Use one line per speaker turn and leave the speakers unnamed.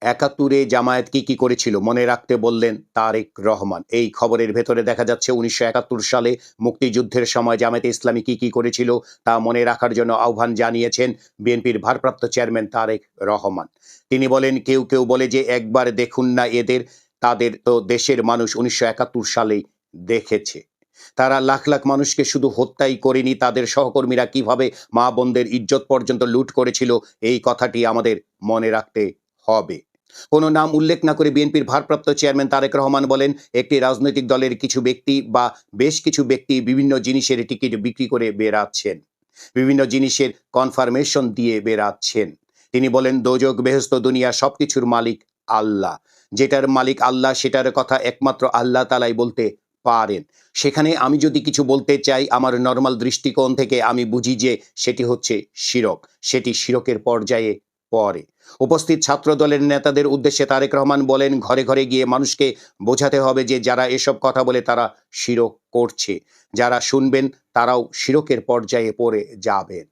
৭১-এ জামায়াত কি করেছিল মনে রাখতে বললেন তারেক রহমান। এই খবরের ভেতরে দেখা যাচ্ছে ১৯৭১ সালে মুক্তিযুদ্ধের সময় জামায়াতে ইসলামী কি করেছিল তা মনে রাখার জন্য আহ্বান জানিয়েছেন বিএনপির ভারপ্রাপ্ত চেয়ারম্যান তারেক রহমান। তিনি বলেন, কেউ বলে যে একবার দেখুন না এদের, তাদের তো দেশের মানুষ ১৯৭১ সালেই দেখেছে। তারা লাখ লাখ মানুষকে শুধু হত্যাই করেনি, তাদের সহকর্মীরা কিভাবে মা বোনদের ইজ্জত পর্যন্ত লুট করেছিল, এই কথাটি আমাদের মনে রাখতে হবে। কোনো নাম উল্লেখ না করে বিএনপির ভারপ্রাপ্ত চেয়ারম্যান তারেক রহমান বলেন, একটি রাজনৈতিক দলের কিছু ব্যক্তি বা বেশ কিছু ব্যক্তি বিভিন্ন জিনিসের টিকিট বিক্রি করে বেড়াচ্ছেন, বিভিন্ন জিনিসের কনফার্মেশন দিয়ে বেড়াচ্ছেন। তিনি বলেন, দোজখ বেহেশত দুনিয়া সবকিছুর মালিক আল্লাহ। যেটার মালিক আল্লাহ সেটার কথা একমাত্র আল্লাহ তাআলাই বলতে পারেন। সেখানে আমি যদি কিছু বলতে চাই, আমার নরমাল দৃষ্টিকোণ থেকে আমি বুঝি যে সেটি হচ্ছে শিরক, সেটি শিরকের পর্যায়ে পড়ে। উপস্থিত ছাত্র দলের নেতাদের উদ্দেশ্যে তারেক রহমান বলেন, ঘরে ঘরে গিয়ে মানুষকে বোঝাতে হবে যে যারা এসব কথা বলে তারা শিরক করছে। যারা শুনবেন তারাও শিরকের পর্যায়ে পড়ে যাবেন।